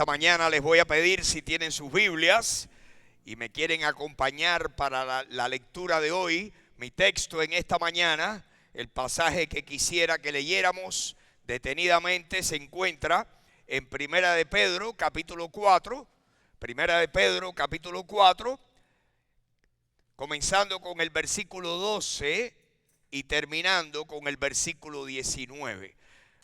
mañana les voy a pedir si tienen sus Biblias y me quieren acompañar para la lectura de hoy. Mi texto en esta mañana, el pasaje que quisiera que leyéramos detenidamente, se encuentra en Primera de Pedro, capítulo 4. Primera de Pedro, capítulo 4, comenzando con el versículo 12 y terminando con el versículo 19.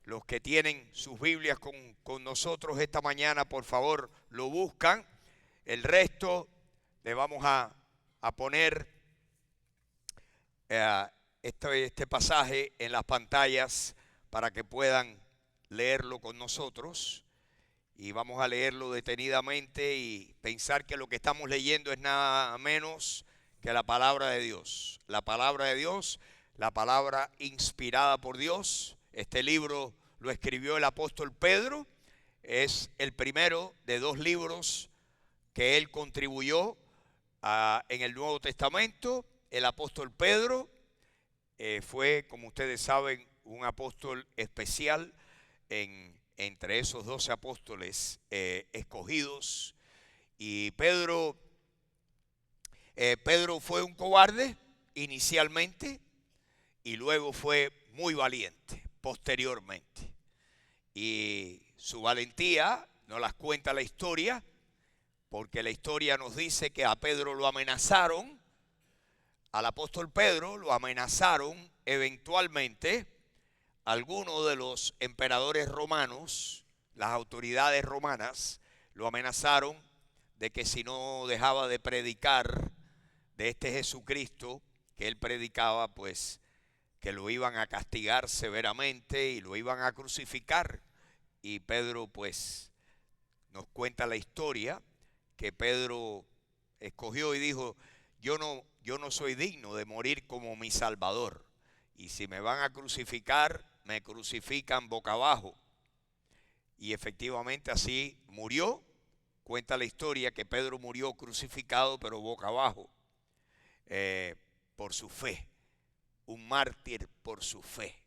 Los que tienen sus Biblias con nosotros esta mañana, por favor, lo buscan. El resto le vamos a poner este pasaje en las pantallas para que puedan leerlo con nosotros. Y vamos a leerlo detenidamente y pensar que lo que estamos leyendo es nada menos que la palabra de Dios. La palabra de Dios, la palabra inspirada por Dios. Este libro lo escribió el apóstol Pedro. Es el primero de dos libros que él contribuyó en el Nuevo Testamento. El apóstol Pedro fue, como ustedes saben, un apóstol especial entre esos 12 apóstoles escogidos. Y Pedro fue un cobarde inicialmente y luego fue muy valiente posteriormente. Y su valentía nos las cuenta la historia, porque la historia nos dice que a Pedro lo amenazaron, al apóstol Pedro lo amenazaron eventualmente algunos de los emperadores romanos, las autoridades romanas, lo amenazaron de que si no dejaba de predicar de este Jesucristo que él predicaba, pues que lo iban a castigar severamente y lo iban a crucificar. Y Pedro, pues, nos cuenta la historia que Pedro escogió y dijo: yo no soy digno de morir como mi Salvador, y si me van a crucificar, me crucifican boca abajo. Y efectivamente así murió. Cuenta la historia que Pedro murió crucificado, pero boca abajo, por su fe. Un mártir por su fe.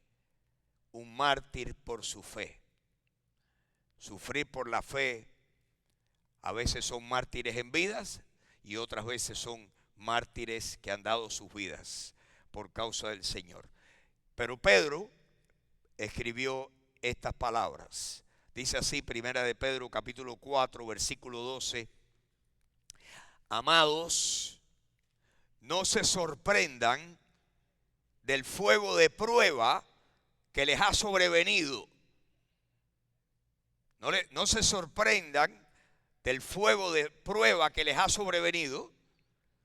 Un mártir por su fe. Sufrir por la fe, a veces son mártires en vidas y otras veces son mártires que han dado sus vidas por causa del Señor. Pero Pedro escribió estas palabras. Dice así, Primera de Pedro, capítulo 4, versículo 12. Amados, no se sorprendan del fuego de prueba que les ha sobrevenido. No se sorprendan del fuego de prueba que les ha sobrevenido,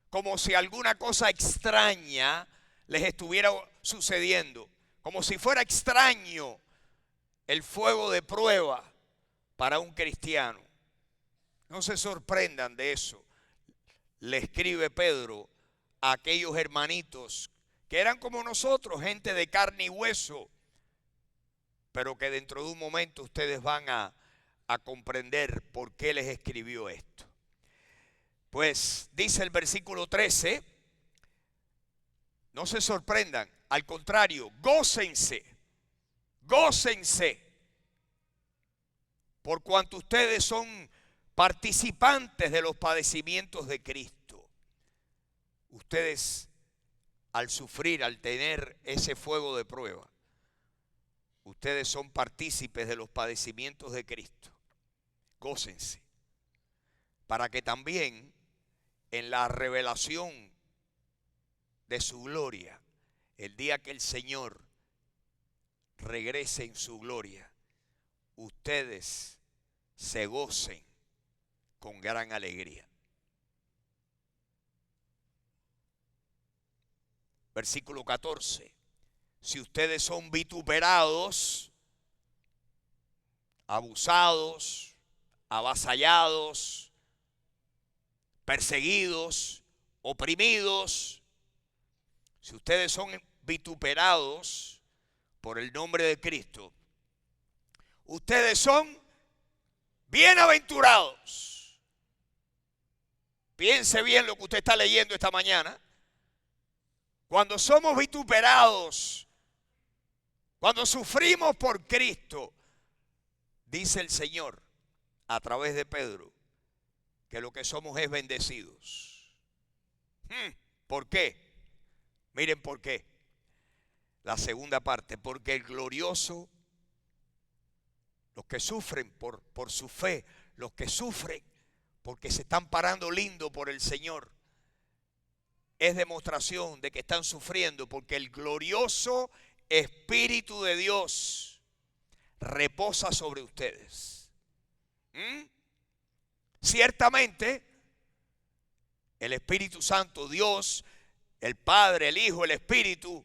como si alguna cosa extraña les estuviera sucediendo, como si fuera extraño el fuego de prueba para un cristiano. No se sorprendan de eso. Le escribe Pedro a aquellos hermanitos que eran como nosotros, gente de carne y hueso, pero que dentro de un momento ustedes van a comprender por qué les escribió esto. Pues dice el versículo 13, no se sorprendan, al contrario, gócense, por cuanto ustedes son participantes de los padecimientos de Cristo. Ustedes, al sufrir, al tener ese fuego de prueba, ustedes son partícipes de los padecimientos de Cristo. Gócense, para que también en la revelación de su gloria, el día que el Señor regrese en su gloria, ustedes se gocen con gran alegría. Versículo 14. Si ustedes son vituperados, abusados, avasallados, perseguidos, oprimidos, si ustedes son vituperados por el nombre de Cristo, ustedes son bienaventurados. Piense bien lo que usted está leyendo esta mañana. Cuando somos vituperados, cuando sufrimos por Cristo, dice el Señor, a través de Pedro que lo que somos es bendecidos. ¿Por qué? Miren por qué. La segunda parte, porque el glorioso, los que sufren por su fe, los que sufren porque se están parando lindo por el Señor, es demostración de que están sufriendo porque el glorioso Espíritu de Dios reposa sobre ustedes. Ciertamente, el Espíritu Santo, Dios, el Padre, el Hijo, el Espíritu,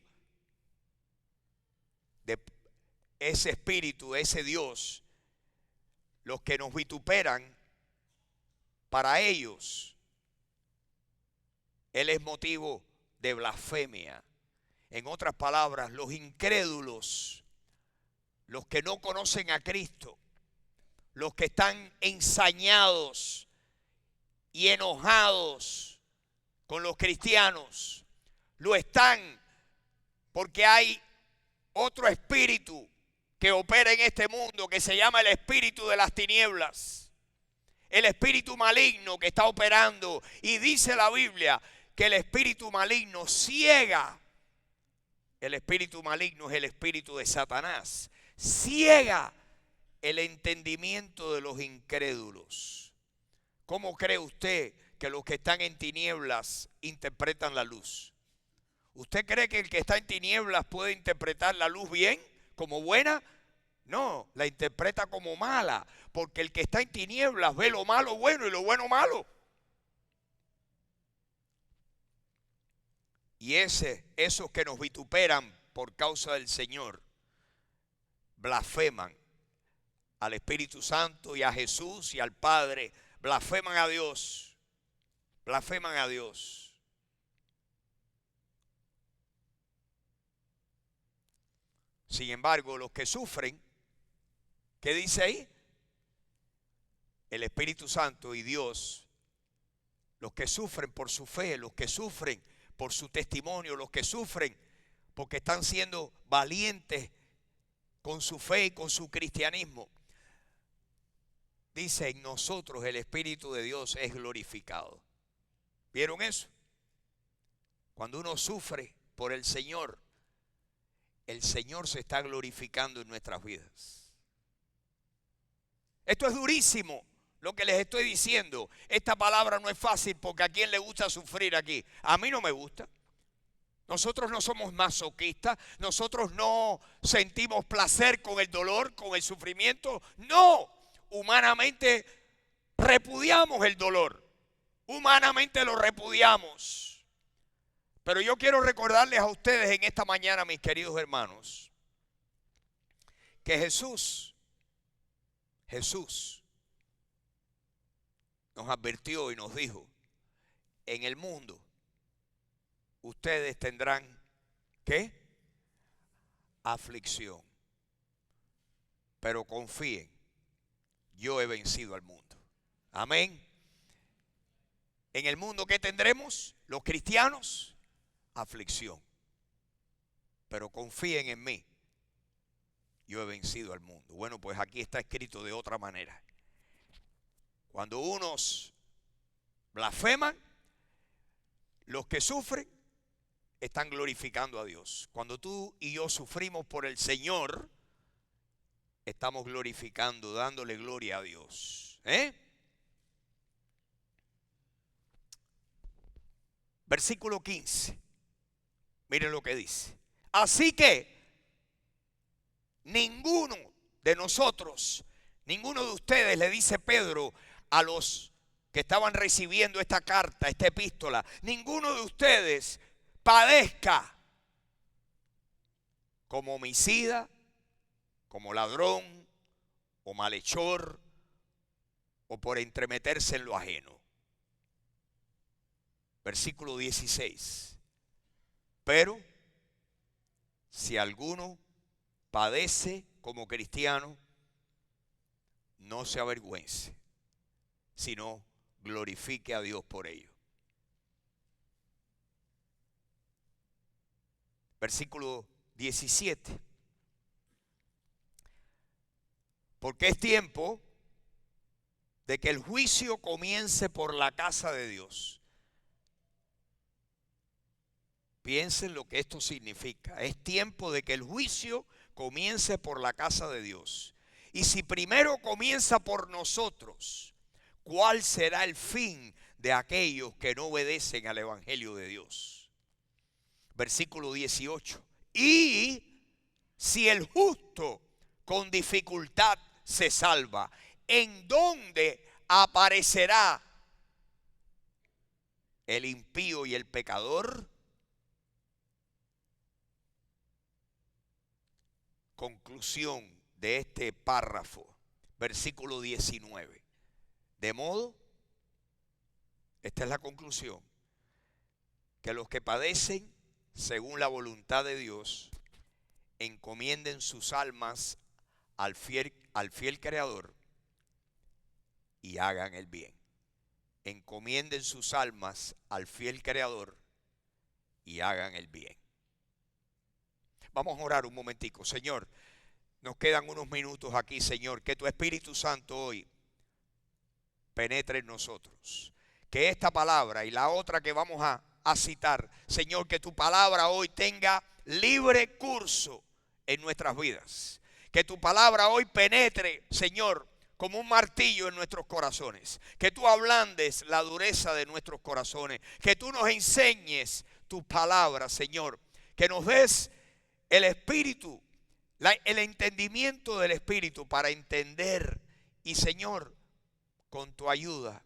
de ese Espíritu, ese Dios, los que nos vituperan, para ellos, Él es motivo de blasfemia. En otras palabras, los incrédulos, los que no conocen a Cristo, los que están ensañados y enojados con los cristianos, lo están porque hay otro espíritu que opera en este mundo que se llama el espíritu de las tinieblas, el espíritu maligno que está operando. Y dice la Biblia que el espíritu maligno ciega. El espíritu maligno es el espíritu de Satanás. Ciega el entendimiento de los incrédulos. ¿Cómo cree usted que los que están en tinieblas interpretan la luz? ¿Usted cree que el que está en tinieblas puede interpretar la luz bien, como buena? No, la interpreta como mala, porque el que está en tinieblas ve lo malo bueno y lo bueno malo. Y esos que nos vituperan por causa del Señor, blasfeman al Espíritu Santo y a Jesús y al Padre, blasfeman a Dios, blasfeman a Dios. Sin embargo, los que sufren, ¿qué dice ahí? El Espíritu Santo y Dios, los que sufren por su fe, los que sufren por su testimonio, los que sufren porque están siendo valientes con su fe y con su cristianismo, dice, en nosotros el Espíritu de Dios es glorificado. ¿Vieron eso? Cuando uno sufre por el Señor se está glorificando en nuestras vidas. Esto es durísimo lo que les estoy diciendo. Esta palabra no es fácil porque a quién le gusta sufrir aquí. A mí no me gusta. Nosotros no somos masoquistas. Nosotros no sentimos placer con el dolor, con el sufrimiento. No, humanamente repudiamos el dolor. Humanamente lo repudiamos. Pero yo quiero recordarles a ustedes en esta mañana, mis queridos hermanos, que Jesús nos advirtió y nos dijo, en el mundo ustedes tendrán, ¿qué? Aflicción. Pero confíen, yo he vencido al mundo. Amén. En el mundo, ¿qué tendremos? Los cristianos, aflicción. Pero confíen en mí, yo he vencido al mundo. Bueno, pues aquí está escrito de otra manera. Cuando unos blasfeman, los que sufren están glorificando a Dios. Cuando tú y yo sufrimos por el Señor, estamos glorificando, dándole gloria a Dios. Versículo 15. Miren lo que dice. Así que ninguno de nosotros, ninguno de ustedes, le dice Pedro a los que estaban recibiendo esta carta, esta epístola, ninguno de ustedes padezca como homicida, como ladrón o malhechor o por entremeterse en lo ajeno. Versículo 16. Pero si alguno padece como cristiano, no se avergüence, sino glorifique a Dios por ello. Versículo 17. Porque es tiempo de que el juicio comience por la casa de Dios. Piensen lo que esto significa. Es tiempo de que el juicio comience por la casa de Dios. Y si primero comienza por nosotros, ¿cuál será el fin de aquellos que no obedecen al Evangelio de Dios? Versículo 18. Y si el justo con dificultad se salva, ¿en dónde aparecerá el impío y el pecador? Conclusión de este párrafo, versículo 19. De modo, esta es la conclusión, que los que padecen según la voluntad de Dios encomienden sus almas al fiel Creador y hagan el bien. Encomienden sus almas al fiel Creador y hagan el bien. Vamos a orar un momentico. Señor, nos quedan unos minutos aquí, Señor. Que tu Espíritu Santo hoy penetre en nosotros. Que esta palabra y la otra que vamos a citar, Señor, que tu palabra hoy tenga libre curso en nuestras vidas. Que tu palabra hoy penetre, Señor, como un martillo en nuestros corazones. Que tú ablandes la dureza de nuestros corazones. Que tú nos enseñes tu palabra, Señor. Que nos des el Espíritu, el entendimiento del Espíritu para entender. Y Señor, con tu ayuda,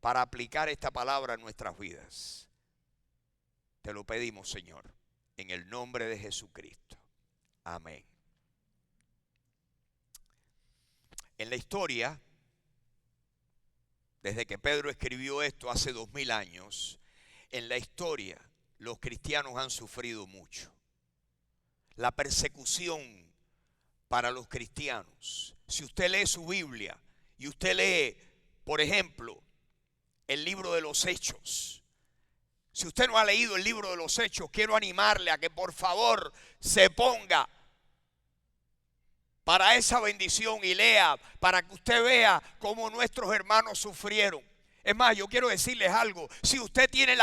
para aplicar esta palabra en nuestras vidas. Te lo pedimos, Señor, en el nombre de Jesucristo. Amén. En la historia, desde que Pedro escribió esto hace 2000 años, en la historia los cristianos han sufrido mucho. La persecución para los cristianos. Si usted lee su Biblia y usted lee, por ejemplo, el libro de los Hechos. Si usted no ha leído el libro de los Hechos, quiero animarle a que por favor se ponga para esa bendición y lea, para que usted vea cómo nuestros hermanos sufrieron. Es más, yo quiero decirles algo. Si usted tiene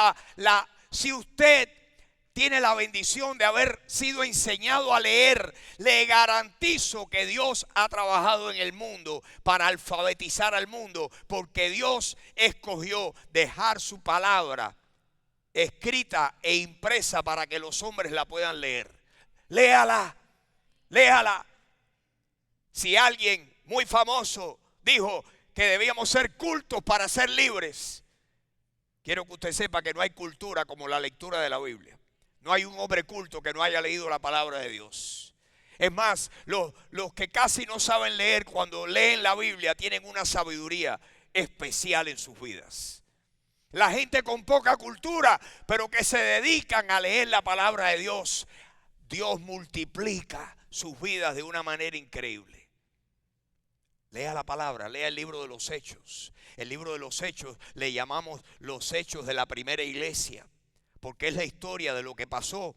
la bendición de haber sido enseñado a leer, le garantizo que Dios ha trabajado en el mundo para alfabetizar al mundo, porque Dios escogió dejar su palabra escrita e impresa para que los hombres la puedan leer. Léala, léala. Si alguien muy famoso dijo que debíamos ser cultos para ser libres, quiero que usted sepa que no hay cultura como la lectura de la Biblia. No hay un hombre culto que no haya leído la palabra de Dios. Es más, los que casi no saben leer, cuando leen la Biblia, tienen una sabiduría especial en sus vidas. La gente con poca cultura, pero que se dedican a leer la palabra de Dios, Dios multiplica sus vidas de una manera increíble. Lea la palabra, lea el libro de los Hechos. El libro de los Hechos le llamamos los Hechos de la primera iglesia, porque es la historia de lo que pasó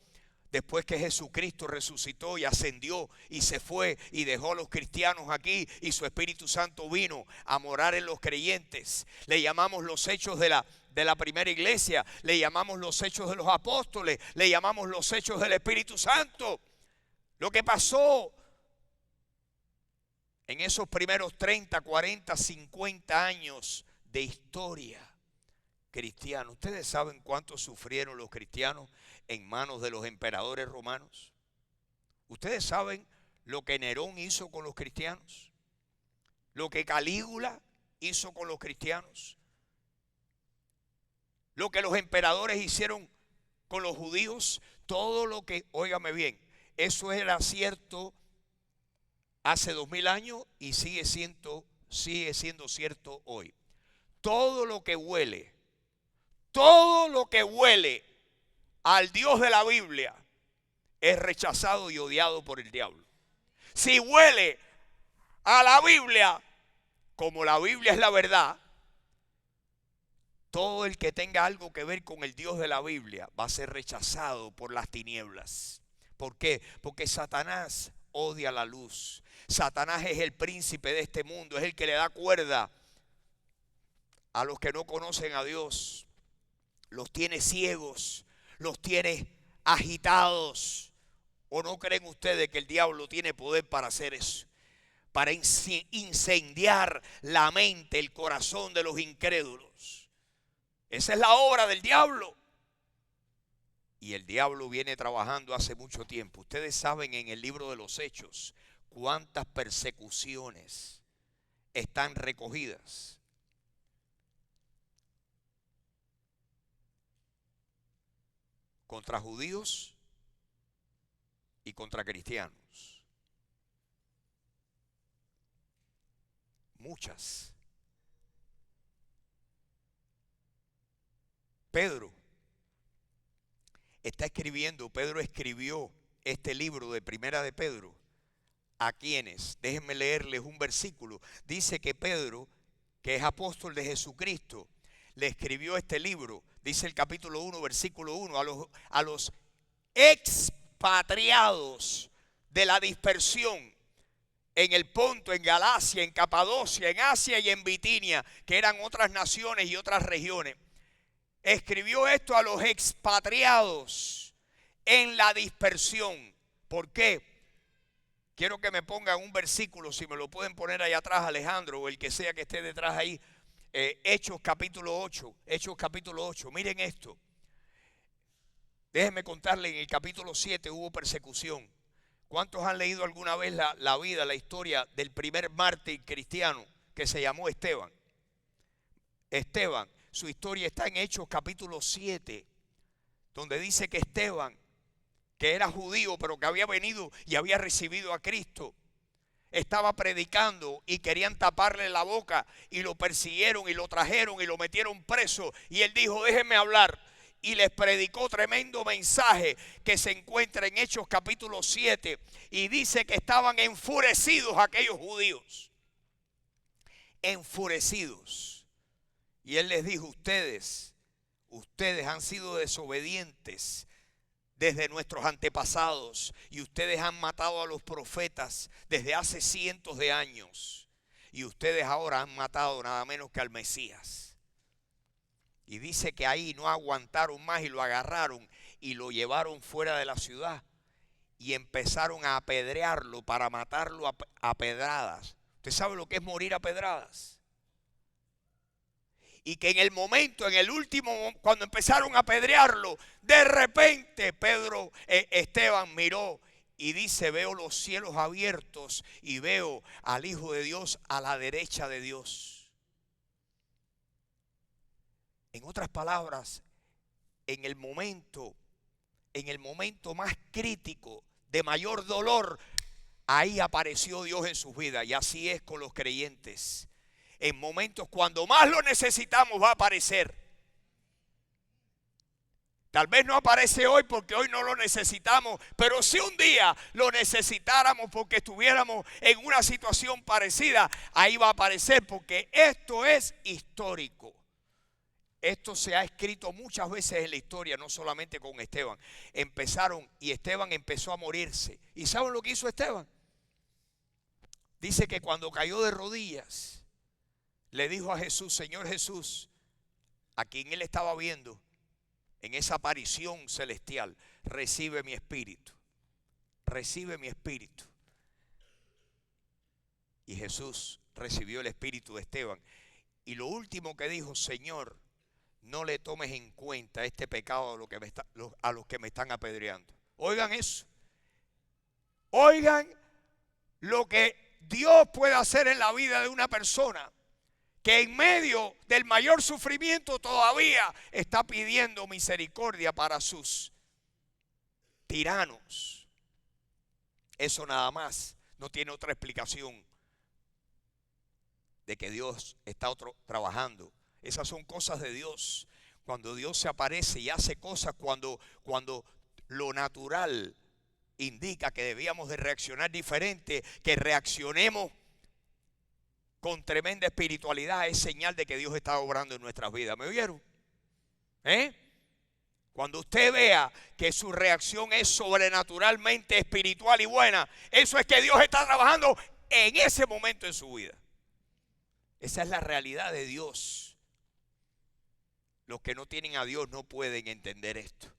después que Jesucristo resucitó y ascendió y se fue y dejó a los cristianos aquí y su Espíritu Santo vino a morar en los creyentes. Le llamamos los Hechos de la primera iglesia, le llamamos los Hechos de los apóstoles, le llamamos los Hechos del Espíritu Santo. Lo que pasó en esos primeros 30, 40, 50 años de historia cristiano. ¿Ustedes saben cuánto sufrieron los cristianos en manos de los emperadores romanos? ¿Ustedes saben lo que Nerón hizo con los cristianos? ¿Lo que Calígula hizo con los cristianos? ¿Lo que los emperadores hicieron con los judíos? Todo lo que, óigame bien, eso era cierto hace 2000 años y sigue siendo cierto hoy. Todo lo que huele al Dios de la Biblia es rechazado y odiado por el diablo. Si huele a la Biblia, como la Biblia es la verdad, todo el que tenga algo que ver con el Dios de la Biblia va a ser rechazado por las tinieblas. ¿Por qué? Porque Satanás odia la luz. Satanás es el príncipe de este mundo, es el que le da cuerda a los que no conocen a Dios, los tiene ciegos, los tiene agitados. ¿O no creen ustedes que el diablo tiene poder para hacer eso? Para incendiar la mente, el corazón de los incrédulos. Esa es la obra del diablo. Y el diablo viene trabajando hace mucho tiempo. Ustedes saben en el libro de los Hechos cuántas persecuciones están recogidas. Contra judíos y contra cristianos. Muchas. Pedro escribió este libro de Primera de Pedro. ¿A quiénes? Déjenme leerles un versículo. Dice que Pedro, que es apóstol de Jesucristo, le escribió este libro. Dice el capítulo 1, versículo 1, a los expatriados de la dispersión en el Ponto, en Galacia, en Capadocia, en Asia y en Bitinia, que eran otras naciones y otras regiones. Escribió esto a los expatriados en la dispersión. ¿Por qué? Quiero que me pongan un versículo, si me lo pueden poner allá atrás, Alejandro, o el que sea que esté detrás ahí. Hechos capítulo 8. Hechos capítulo 8. Miren esto. Déjenme contarles, en el capítulo 7 hubo persecución. ¿Cuántos han leído alguna vez la vida, la historia del primer mártir cristiano que se llamó Esteban? Esteban, su historia está en Hechos capítulo 7, donde dice que Esteban, que era judío pero que había venido y había recibido a Cristo, estaba predicando y querían taparle la boca y lo persiguieron y lo trajeron y lo metieron preso, y él dijo: déjenme hablar. Y les predicó tremendo mensaje que se encuentra en Hechos capítulo 7. Y dice que estaban enfurecidos aquellos judíos. Enfurecidos. Y él les dijo: ustedes han sido desobedientes desde nuestros antepasados. Y ustedes han matado a los profetas desde hace cientos de años. Y ustedes ahora han matado nada menos que al Mesías. Y dice que ahí no aguantaron más y lo agarraron y lo llevaron fuera de la ciudad. Y empezaron a apedrearlo para matarlo a pedradas. ¿Usted sabe lo que es morir a pedradas? Y que en el momento, en el último, cuando empezaron a apedrearlo, de repente Esteban miró y dice: veo los cielos abiertos y veo al Hijo de Dios a la derecha de Dios. En otras palabras, en el momento más crítico, de mayor dolor, ahí apareció Dios en sus vidas. Y así es con los creyentes. En momentos cuando más lo necesitamos va a aparecer. Tal vez no aparece hoy porque hoy no lo necesitamos, pero si un día lo necesitáramos porque estuviéramos en una situación parecida, ahí va a aparecer, porque esto es histórico. Esto se ha escrito muchas veces en la historia, no solamente con Esteban. Y Esteban empezó a morirse. ¿Y saben lo que hizo Esteban? Dice que cuando cayó de rodillas, le dijo a Jesús: Señor Jesús, a quien él estaba viendo en esa aparición celestial: recibe mi espíritu, recibe mi espíritu. Y Jesús recibió el espíritu de Esteban. Y lo último que dijo: Señor, no le tomes en cuenta este pecado a los que me están apedreando. Oigan eso. Oigan lo que Dios puede hacer en la vida de una persona que en medio del mayor sufrimiento todavía está pidiendo misericordia para sus tiranos. Eso nada más no tiene otra explicación de que Dios está trabajando. Esas son cosas de Dios. Cuando Dios se aparece y hace cosas, cuando lo natural indica que debíamos de reaccionar diferente, que reaccionemos con tremenda espiritualidad, es señal de que Dios está obrando en nuestras vidas. ¿Me oyeron? Cuando usted vea que su reacción es sobrenaturalmente espiritual y buena, eso es que Dios está trabajando en ese momento en su vida. Esa es la realidad de Dios los que no tienen a Dios no pueden entender esto.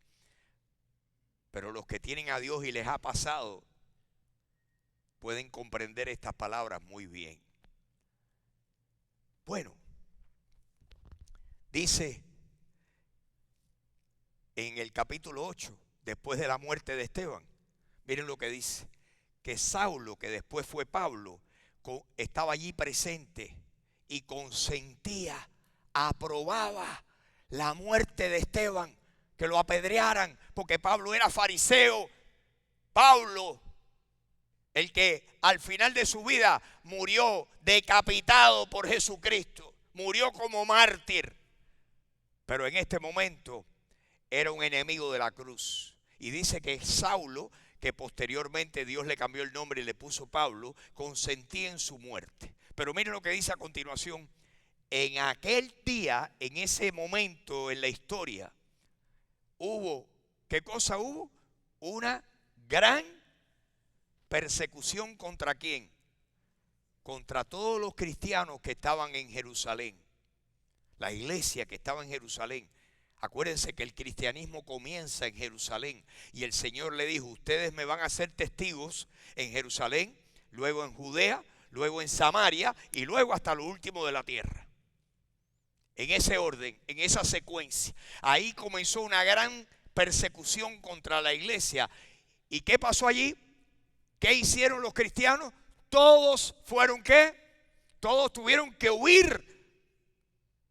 Pero los que tienen a Dios y les ha pasado, pueden comprender estas palabras muy bien. Bueno, dice en el capítulo 8, después de la muerte de Esteban, miren lo que dice, que Saulo, que después fue Pablo, estaba allí presente y consentía, aprobaba la muerte de Esteban, que lo apedrearan, porque Pablo era fariseo. Pablo, el que al final de su vida murió decapitado por Jesucristo, murió como mártir, pero en este momento era un enemigo de la cruz. Y dice que Saulo, que posteriormente Dios le cambió el nombre y le puso Pablo, consentía en su muerte. Pero miren lo que dice a continuación. En aquel día, en ese momento en la historia, hubo, ¿qué cosa hubo? Una gran persecución. ¿Contra quién? Contra todos los cristianos que estaban en Jerusalén. La iglesia que estaba en Jerusalén. Acuérdense que el cristianismo comienza en Jerusalén. Y el Señor le dijo, ustedes me van a ser testigos en Jerusalén, luego en Judea, luego en Samaria y luego hasta lo último de la tierra. En ese orden, en esa secuencia. Ahí comenzó una gran persecución contra la iglesia. ¿Y qué pasó allí? ¿Qué hicieron los cristianos? Todos fueron ¿qué? Todos tuvieron que huir.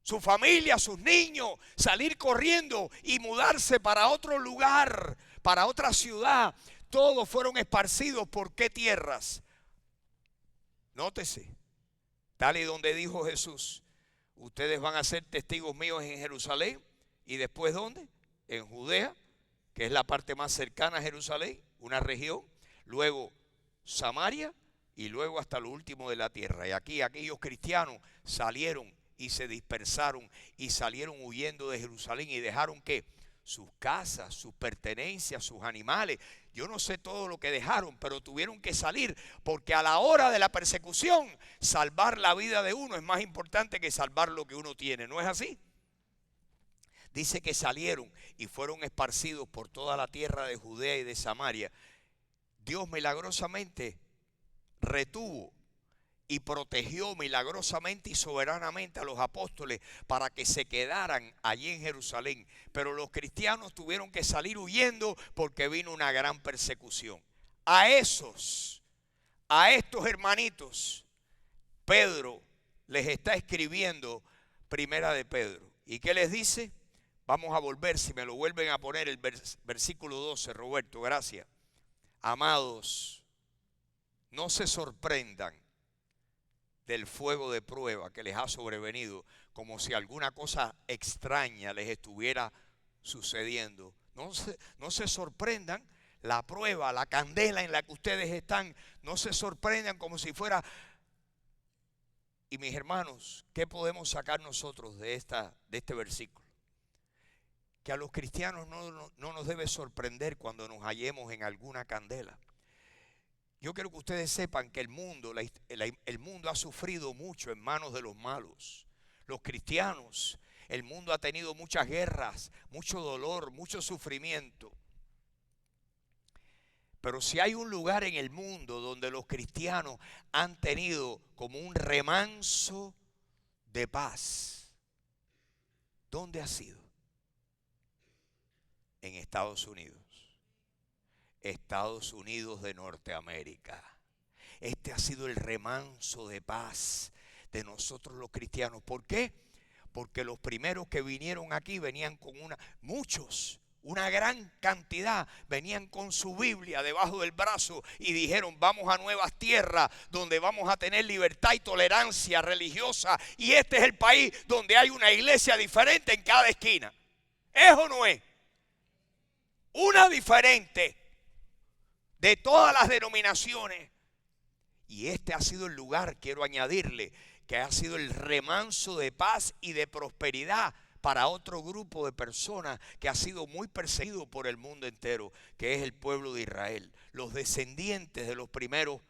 Su familia, sus niños, salir corriendo y mudarse para otro lugar, para otra ciudad. Todos fueron esparcidos por ¿qué tierras? Nótese, tal y donde dijo Jesús, ustedes van a ser testigos míos en Jerusalén. ¿Y después dónde? En Judea, que es la parte más cercana a Jerusalén, una región. Luego Samaria y luego hasta lo último de la tierra. Y aquí aquellos cristianos salieron y se dispersaron y salieron huyendo de Jerusalén y dejaron ¿qué? Sus casas, sus pertenencias, sus animales. Yo no sé todo lo que dejaron, pero tuvieron que salir porque a la hora de la persecución, salvar la vida de uno es más importante que salvar lo que uno tiene. ¿No es así? Dice que salieron y fueron esparcidos por toda la tierra de Judea y de Samaria. Dios milagrosamente retuvo y protegió milagrosamente y soberanamente a los apóstoles para que se quedaran allí en Jerusalén. Pero los cristianos tuvieron que salir huyendo porque vino una gran persecución. A estos hermanitos, Pedro les está escribiendo Primera de Pedro. ¿Y qué les dice? Vamos a volver, si me lo vuelven a poner, el versículo 12, Roberto, gracias. Amados, no se sorprendan del fuego de prueba que les ha sobrevenido, como si alguna cosa extraña les estuviera sucediendo. No se sorprendan la prueba, la candela en la que ustedes están, no se sorprendan como si fuera. Y mis hermanos, ¿qué podemos sacar nosotros de este versículo? Que a los cristianos no nos debe sorprender cuando nos hallemos en alguna candela. Yo quiero que ustedes sepan que el mundo ha sufrido mucho en manos de los malos. Los cristianos, el mundo ha tenido muchas guerras, mucho dolor, mucho sufrimiento. Pero si hay un lugar en el mundo donde los cristianos han tenido como un remanso de paz, ¿dónde ha sido? En Estados Unidos. Estados Unidos de Norteamérica. Este ha sido el remanso de paz de nosotros los cristianos. ¿Por qué? Porque los primeros que vinieron aquí venían con una gran cantidad, venían con su Biblia debajo del brazo y dijeron, vamos a nuevas tierras donde vamos a tener libertad y tolerancia religiosa, y este es el país donde hay una iglesia diferente en cada esquina. ¿Es o no es? Una diferente de todas las denominaciones. Y este ha sido el lugar, quiero añadirle, que ha sido el remanso de paz y de prosperidad para otro grupo de personas que ha sido muy perseguido por el mundo entero, que es el pueblo de Israel, los descendientes de los primeros,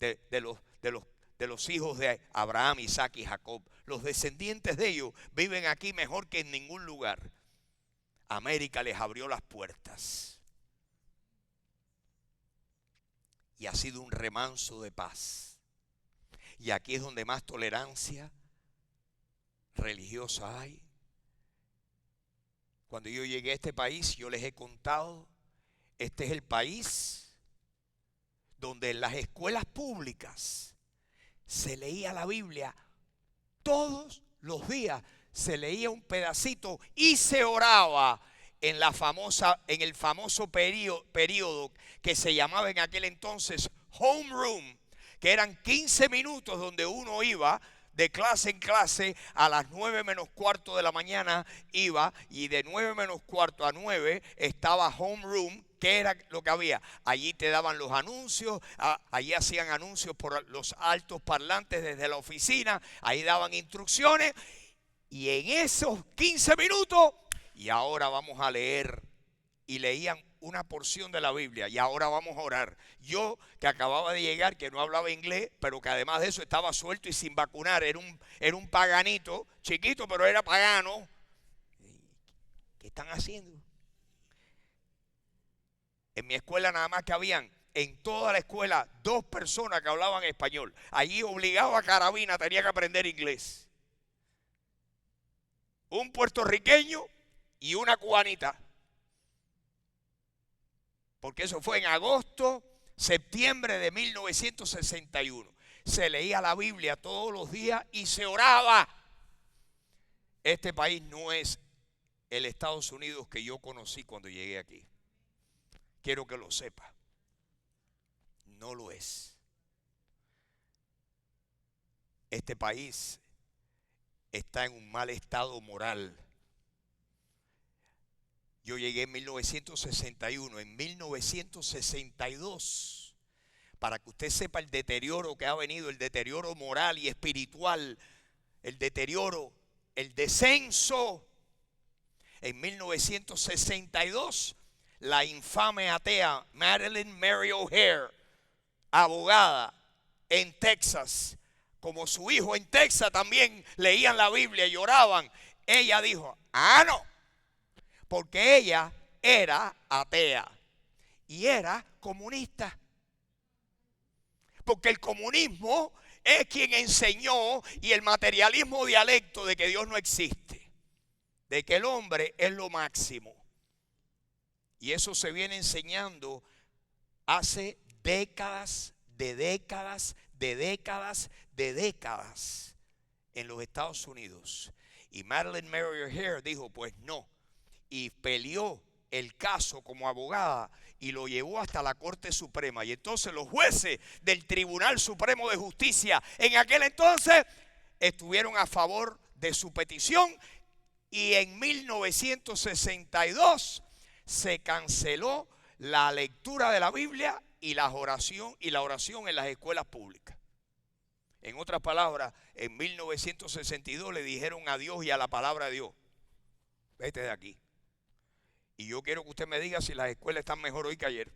de de los hijos de Abraham, Isaac y Jacob. Los descendientes de ellos viven aquí mejor que en ningún lugar. América les abrió las puertas. Y ha sido un remanso de paz. Y aquí es donde más tolerancia religiosa hay. Cuando yo llegué a este país, yo les he contado, este es el país donde en las escuelas públicas se leía la Biblia todos los días. Se leía un pedacito y se oraba en el famoso periodo que se llamaba en aquel entonces homeroom, que eran 15 minutos donde uno iba de clase en clase. A las 9 menos cuarto de la mañana iba, y de 9 menos cuarto a 9 estaba homeroom. ¿Qué era lo que había? Allí te daban los anuncios, allí hacían anuncios por los altos parlantes desde la oficina, ahí daban instrucciones, y en esos 15 minutos, y ahora vamos a leer, y leían una porción de la Biblia, y ahora vamos a orar. Yo, que acababa de llegar, que no hablaba inglés, pero que además de eso estaba suelto y sin vacunar, era un paganito, chiquito, pero era pagano. ¿Qué están haciendo? En mi escuela nada más que habían, en toda la escuela, 2 personas que hablaban español. Allí obligado a carabina tenía que aprender inglés. Un puertorriqueño y una cubanita. Porque eso fue en agosto, septiembre de 1961. Se leía la Biblia todos los días y se oraba. Este país no es el Estados Unidos que yo conocí cuando llegué aquí. Quiero que lo sepa. No lo es. Este país está en un mal estado moral. Yo llegué en 1961, en 1962, para que usted sepa el deterioro que ha venido, el deterioro moral y espiritual, el deterioro, el descenso. En 1962, la infame atea Madalyn Mary O'Hair, abogada en Texas, como su hijo en Texas también leían la Biblia y oraban, ella dijo, no, porque ella era atea y era comunista. Porque el comunismo es quien enseñó, y el materialismo dialecto, de que Dios no existe, de que el hombre es lo máximo. Y eso se viene enseñando hace décadas en los Estados Unidos. Y Madalyn Mary O'Hair dijo, pues no, y peleó el caso como abogada y lo llevó hasta la Corte Suprema. Y entonces los jueces del Tribunal Supremo de Justicia en aquel entonces estuvieron a favor de su petición, y en 1962 se canceló la lectura de la Biblia y la oración en las escuelas públicas. En otras palabras, en 1962 le dijeron a Dios y a la palabra de Dios, vete de aquí. Y yo quiero que usted me diga si las escuelas están mejor hoy que ayer.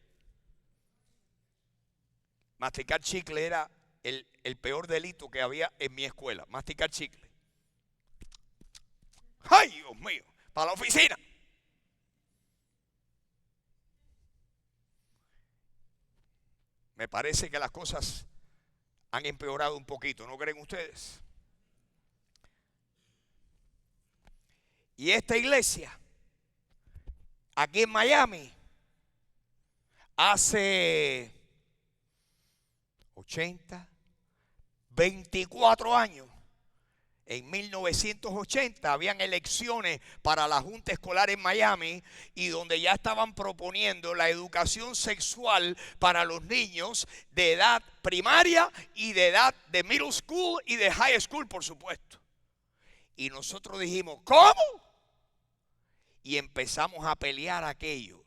Masticar chicle era el peor delito que había en mi escuela. Masticar chicle. ¡Ay, Dios mío! Para la oficina. Me parece que las cosas han empeorado un poquito, ¿no creen ustedes? Y esta iglesia, aquí en Miami, hace 24 años, en 1980, habían elecciones para la Junta Escolar en Miami, y donde ya estaban proponiendo la educación sexual para los niños de edad primaria y de edad de middle school y de high school, por supuesto. Y nosotros dijimos, ¿cómo? Y empezamos a pelear aquello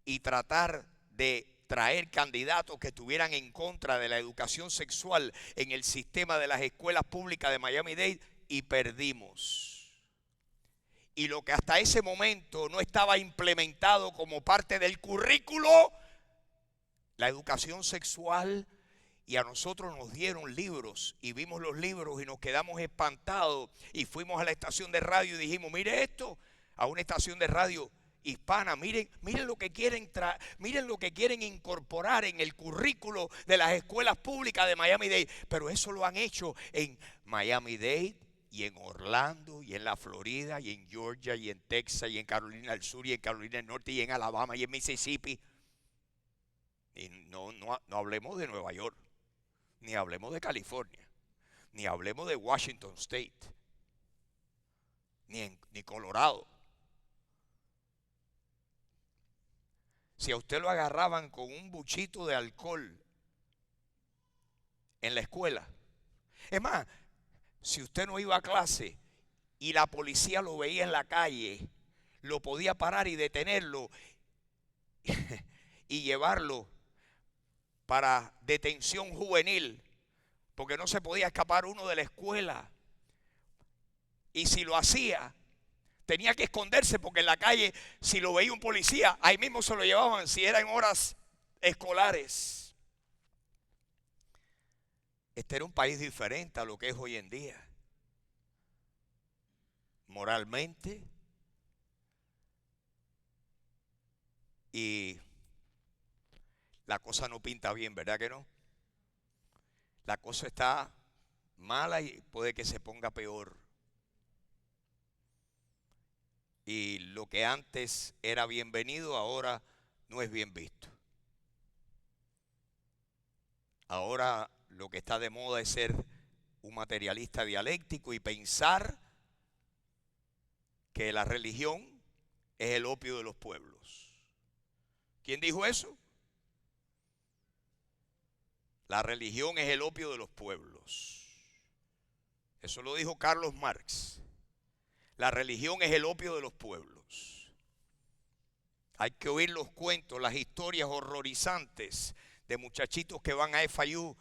y tratar de traer candidatos que estuvieran en contra de la educación sexual en el sistema de las escuelas públicas de Miami-Dade, y perdimos. Y lo que hasta ese momento no estaba implementado como parte del currículo, la educación sexual Y a nosotros nos dieron libros y vimos los libros y nos quedamos espantados y fuimos a la estación de radio y dijimos, mire esto, a una estación de radio hispana, miren lo que miren lo que quieren incorporar en el currículo de las escuelas públicas de Miami-Dade. Pero eso lo han hecho en Miami-Dade y en Orlando y en la Florida y en Georgia y en Texas y en Carolina del Sur y en Carolina del Norte y en Alabama y en Mississippi. Y no hablemos de Nueva York, ni hablemos de California, ni hablemos de Washington State, ni Colorado. Si a usted lo agarraban con un buchito de alcohol en la escuela, es más, si usted no iba a clase y la policía lo veía en la calle, lo podía parar y detenerlo y llevarlo para detención juvenil, porque no se podía escapar uno de la escuela. Y si lo hacía, tenía que esconderse, porque en la calle, si lo veía un policía, ahí mismo se lo llevaban, si eran horas escolares. Este era un país diferente a lo que es hoy en día. Moralmente y la cosa no pinta bien, ¿verdad que no? La cosa está mala y puede que se ponga peor. Y lo que antes era bienvenido, ahora no es bien visto. Ahora lo que está de moda es ser un materialista dialéctico y pensar que la religión es el opio de los pueblos. ¿Quién dijo eso? La religión es el opio de los pueblos. Eso lo dijo Carlos Marx. La religión es el opio de los pueblos. Hay que oír los cuentos, las historias horrorizantes de muchachitos que van a FIU,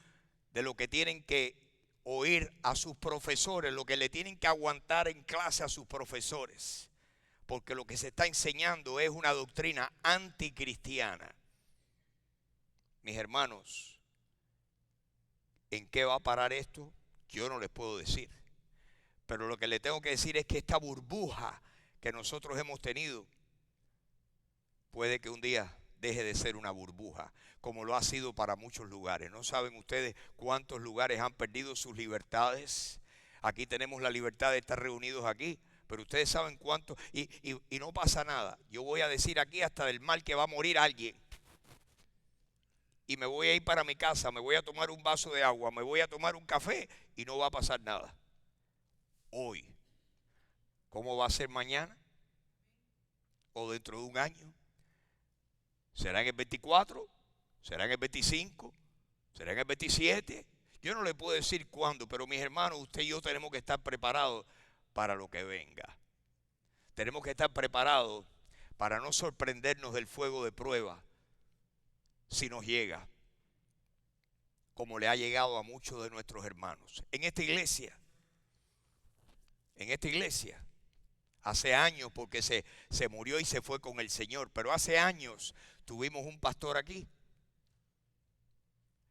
de lo que tienen que oír a sus profesores, lo que le tienen que aguantar en clase a sus profesores. Porque lo que se está enseñando es una doctrina anticristiana. Mis hermanos, ¿en qué va a parar esto? Yo no les puedo decir. Pero lo que le tengo que decir es que esta burbuja que nosotros hemos tenido puede que un día deje de ser una burbuja, como lo ha sido para muchos lugares. ¿No saben ustedes cuántos lugares han perdido sus libertades? Aquí tenemos la libertad de estar reunidos aquí, pero ustedes saben cuántos, y no pasa nada. Yo voy a decir aquí hasta del mal que va a morir alguien. Y me voy a ir para mi casa, me voy a tomar un vaso de agua, me voy a tomar un café y no va a pasar nada. Hoy, ¿cómo va a ser mañana? ¿O dentro de un año? ¿Será en el 24? ¿Será en el 25? ¿Será en el 27? Yo no le puedo decir cuándo, pero mis hermanos, usted y yo tenemos que estar preparados para lo que venga. Tenemos que estar preparados para no sorprendernos del fuego de prueba si nos llega, como le ha llegado a muchos de nuestros hermanos. En esta iglesia, hace años, porque se murió y se fue con el Señor, pero hace años tuvimos un pastor aquí,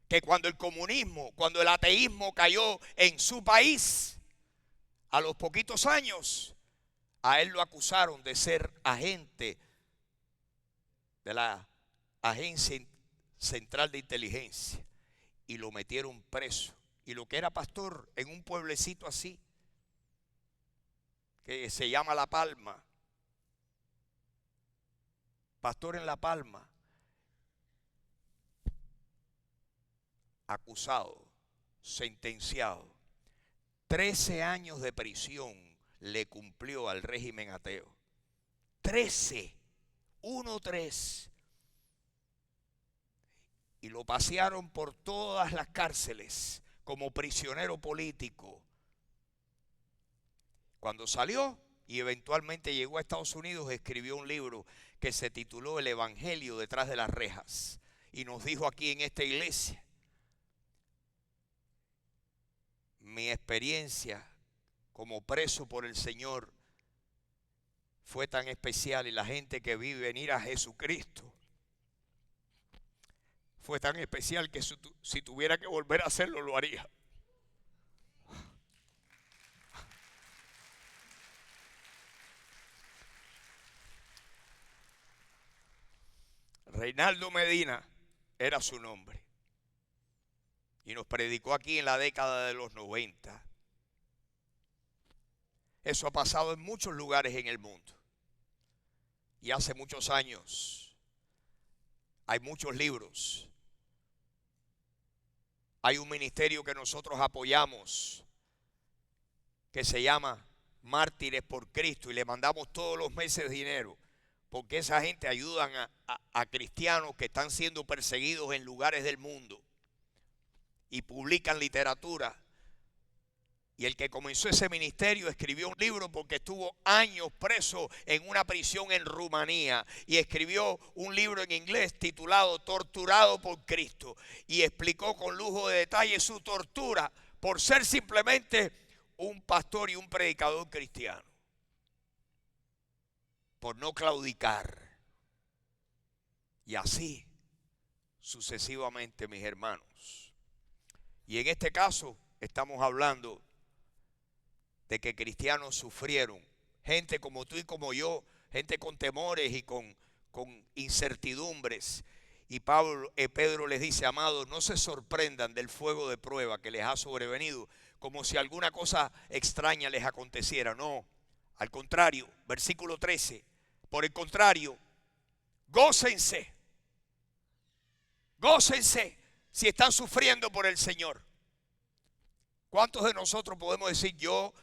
que cuando el ateísmo cayó en su país, a los poquitos años, a él lo acusaron de ser agente de la Agencia Central de Inteligencia y lo metieron preso. Y lo que era pastor en un pueblecito así, que se llama La Palma, pastor en La Palma, acusado, sentenciado, 13 años de prisión le cumplió al régimen ateo. 13, 1-3. Y lo pasearon por todas las cárceles como prisionero político. Cuando salió y eventualmente llegó a Estados Unidos, escribió un libro que se tituló El Evangelio detrás de las rejas. Y nos dijo aquí en esta iglesia: mi experiencia como preso por el Señor fue tan especial, y la gente que vi venir a Jesucristo fue tan especial que si tuviera que volver a hacerlo, lo haría. Reinaldo Medina era su nombre. Y nos predicó aquí en la década de los 90. Eso ha pasado en muchos lugares en el mundo. Y hace muchos años hay muchos libros. Hay un ministerio que nosotros apoyamos que se llama Mártires por Cristo, y le mandamos todos los meses dinero, porque esa gente ayudan a cristianos que están siendo perseguidos en lugares del mundo y publican literatura. Y el que comenzó ese ministerio escribió un libro porque estuvo años preso en una prisión en Rumanía, y escribió un libro en inglés titulado Torturado por Cristo, y explicó con lujo de detalle su tortura por ser simplemente un pastor y un predicador cristiano, por no claudicar. Y así sucesivamente, mis hermanos. Y en este caso estamos hablando de que cristianos sufrieron, gente como tú y como yo, gente con temores y con incertidumbres. Y Pedro les dice: amados, no se sorprendan del fuego de prueba que les ha sobrevenido, como si alguna cosa extraña les aconteciera. No, al contrario, versículo 13, por el contrario, gócense si están sufriendo por el Señor. ¿Cuántos de nosotros podemos decir: yo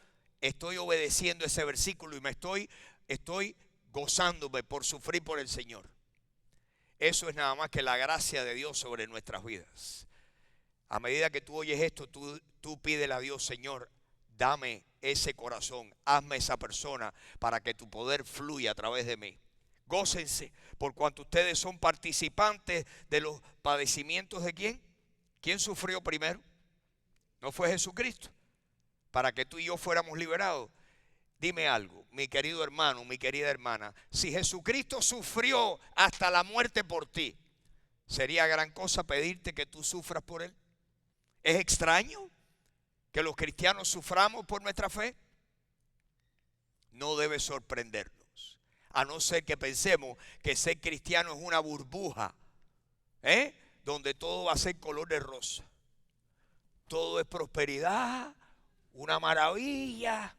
estoy obedeciendo ese versículo y me estoy gozándome por sufrir por el Señor? Eso es nada más que la gracia de Dios sobre nuestras vidas. A medida que tú oyes esto, tú pídele a Dios: Señor, dame ese corazón, hazme esa persona para que tu poder fluya a través de mí. Gócense, por cuanto ustedes son participantes de los padecimientos de ¿quién? ¿Quién sufrió primero? ¿No fue Jesucristo? Para que tú y yo fuéramos liberados. Dime algo, mi querido hermano, mi querida hermana, si Jesucristo sufrió hasta la muerte por ti, ¿sería gran cosa pedirte que tú sufras por Él? ¿Es extraño que los cristianos suframos por nuestra fe? No debe sorprendernos, a no ser que pensemos que ser cristiano es una burbuja, donde todo va a ser color de rosa. Todo es prosperidad, una maravilla.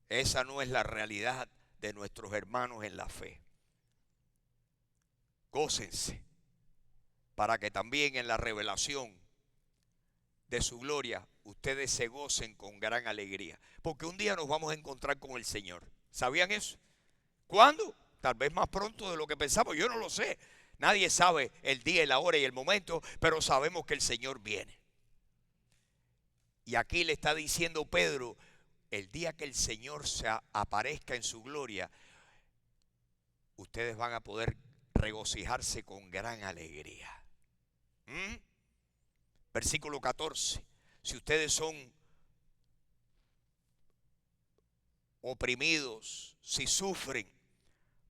Esa no es la realidad de nuestros hermanos en la fe. Gócense, para que también en la revelación de su gloria ustedes se gocen con gran alegría. Porque un día nos vamos a encontrar con el Señor. ¿Sabían eso? ¿Cuándo? Tal vez más pronto de lo que pensamos. Yo no lo sé. Nadie sabe el día, la hora y el momento, pero sabemos que el Señor viene. Y aquí le está diciendo Pedro: el día que el Señor se aparezca en su gloria, ustedes van a poder regocijarse con gran alegría. Versículo 14. Si ustedes son oprimidos, si sufren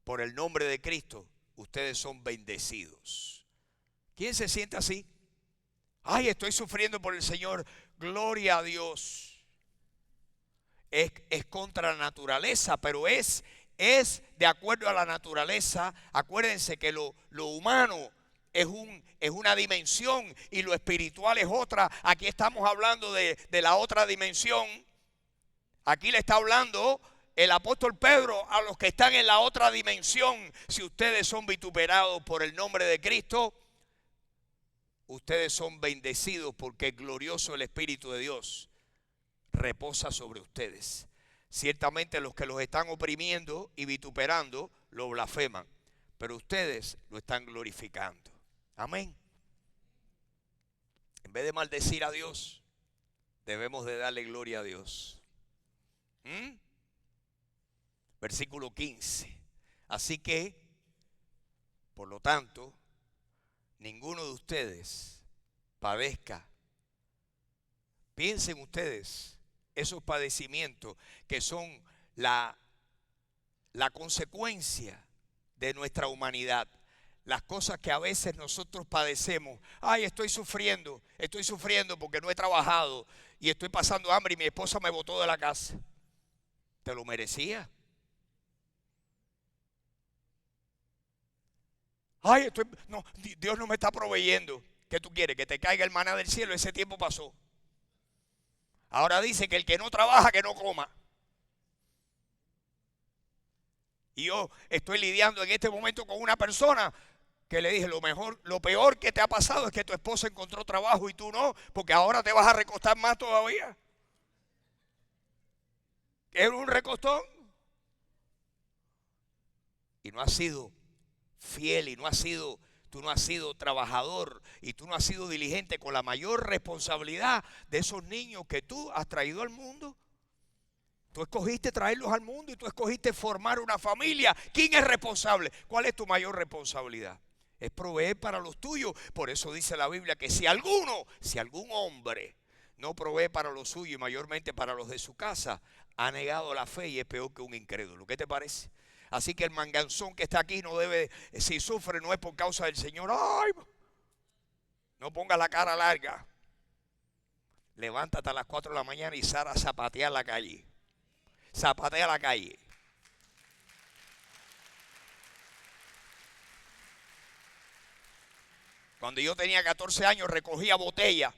por el nombre de Cristo, ustedes son bendecidos. ¿Quién se siente así? Ay, estoy sufriendo por el Señor. Gloria a Dios. Es contra la naturaleza, pero es de acuerdo a la naturaleza. Acuérdense que lo humano es una dimensión y lo espiritual es otra. Aquí estamos hablando de la otra dimensión. Aquí le está hablando el apóstol Pedro a los que están en la otra dimensión. Si ustedes son vituperados por el nombre de Cristo, ustedes son bendecidos, porque glorioso el Espíritu de Dios reposa sobre ustedes. Ciertamente los que los están oprimiendo y vituperando lo blasfeman, pero ustedes lo están glorificando. Amén. En vez de maldecir a Dios, debemos de darle gloria a Dios. Versículo 15. Así que, por lo tanto, ninguno de ustedes padezca. Piensen ustedes esos padecimientos que son la consecuencia de nuestra humanidad, las cosas que a veces nosotros padecemos. Ay, estoy sufriendo porque no he trabajado y estoy pasando hambre y mi esposa me botó de la casa. ¿Te lo merecía? Ay, no, Dios no me está proveyendo. ¿Qué tú quieres? ¿Que te caiga el maná del cielo? Ese tiempo pasó. Ahora dice que el que no trabaja, que no coma. Y yo estoy lidiando en este momento con una persona que le dije, lo peor que te ha pasado es que tu esposa encontró trabajo y tú no, porque ahora te vas a recostar más todavía. Es un recostón. Y no has sido fiel y tú no has sido trabajador y tú no has sido diligente con la mayor responsabilidad de esos niños que tú has traído al mundo. Tú escogiste traerlos al mundo y tú escogiste formar una familia. ¿Quién es responsable? ¿Cuál es tu mayor responsabilidad? Es proveer para los tuyos. Por eso dice la Biblia que si algún hombre no provee para los suyos y mayormente para los de su casa, ha negado la fe y es peor que un incrédulo. ¿Qué te parece? Así que el manganzón que está aquí no debe, si sufre no es por causa del Señor. ¡Ay! No ponga la cara larga. Levántate a las 4 de la mañana y sal a zapatear la calle. Zapatea la calle. Cuando yo tenía 14 años recogía botellas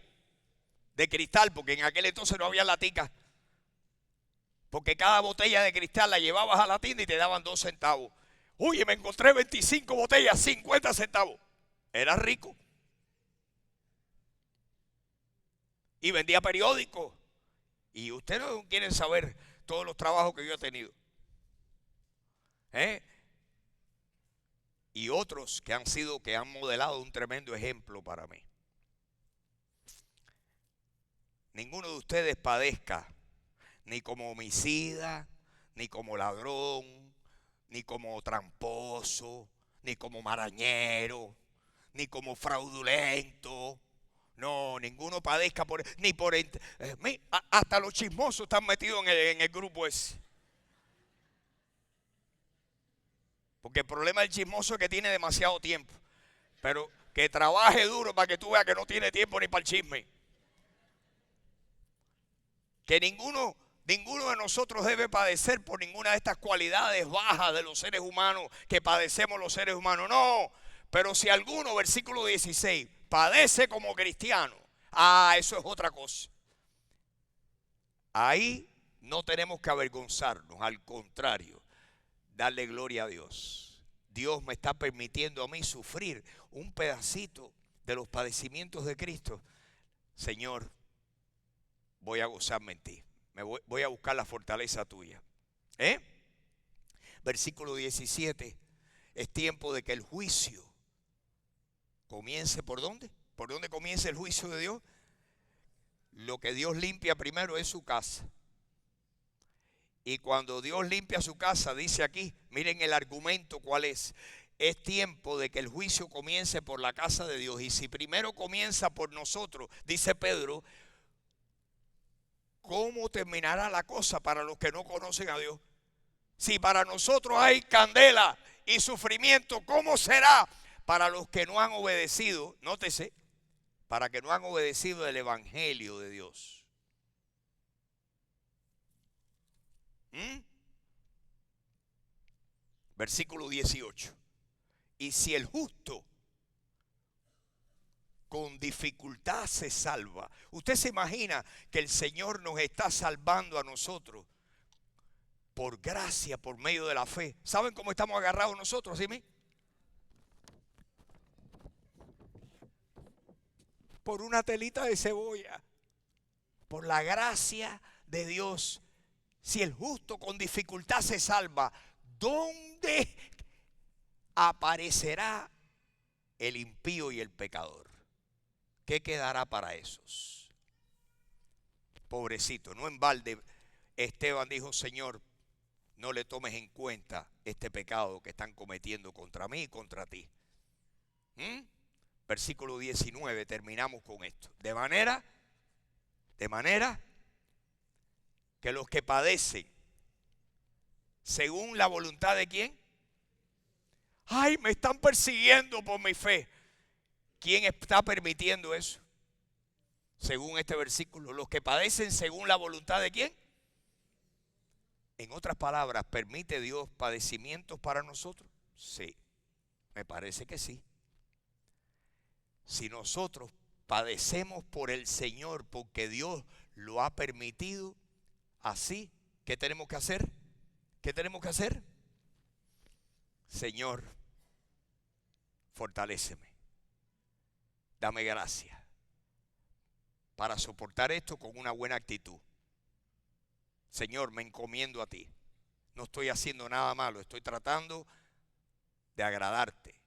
de cristal, porque en aquel entonces no había laticas. Porque cada botella de cristal la llevabas a la tienda y te daban 2 centavos. Oye, me encontré 25 botellas, 50 centavos. Era rico. Y vendía periódicos. Y ustedes no quieren saber todos los trabajos que yo he tenido. Y otros que han modelado un tremendo ejemplo para mí. Ninguno de ustedes padezca ni como homicida, ni como ladrón, ni como tramposo, ni como marañero, ni como fraudulento. No, ninguno padezca hasta los chismosos están metidos en el grupo ese. Porque el problema del chismoso es que tiene demasiado tiempo. Pero que trabaje duro para que tú veas que no tiene tiempo ni para el chisme. Que ninguno de nosotros debe padecer por ninguna de estas cualidades bajas de los seres humanos que padecemos los seres humanos. No, pero si alguno, versículo 16, padece como cristiano, eso es otra cosa. Ahí no tenemos que avergonzarnos, al contrario, darle gloria a Dios. Dios me está permitiendo a mí sufrir un pedacito de los padecimientos de Cristo. Señor, voy a gozarme en ti. Voy a buscar la fortaleza tuya. Versículo 17. Es tiempo de que el juicio comience. ¿Por dónde? ¿Por dónde comienza el juicio de Dios? Lo que Dios limpia primero es su casa. Y cuando Dios limpia su casa, dice aquí, miren el argumento cuál es. Es tiempo de que el juicio comience por la casa de Dios. Y si primero comienza por nosotros, dice Pedro, ¿cómo terminará la cosa para los que no conocen a Dios? Si para nosotros hay candela y sufrimiento, ¿cómo será para los que no han obedecido? Nótese, para que no han obedecido el evangelio de Dios. Versículo 18. Y si el justo con dificultad se salva. Usted se imagina que el Señor nos está salvando a nosotros por gracia, por medio de la fe. ¿Saben cómo estamos agarrados nosotros? ¿Sí? Por una telita de cebolla. Por la gracia de Dios. Si el justo con dificultad se salva, ¿dónde aparecerá el impío y el pecador? ¿Qué quedará para esos? Pobrecito, no en balde Esteban dijo, Señor, no le tomes en cuenta este pecado que están cometiendo contra mí y contra ti. Versículo 19, terminamos con esto. De manera que los que padecen según la voluntad de ¿quién? Ay, me están persiguiendo por mi fe. ¿Quién está permitiendo eso? Según este versículo, los que padecen según la voluntad de ¿quién? En otras palabras, ¿permite Dios padecimientos para nosotros? Sí, me parece que sí. Si nosotros padecemos por el Señor, porque Dios lo ha permitido así, ¿qué tenemos que hacer? ¿Qué tenemos que hacer? Señor, fortaléceme. Dame gracia para soportar esto con una buena actitud. Señor, me encomiendo a ti. No estoy haciendo nada malo, estoy tratando de agradarte.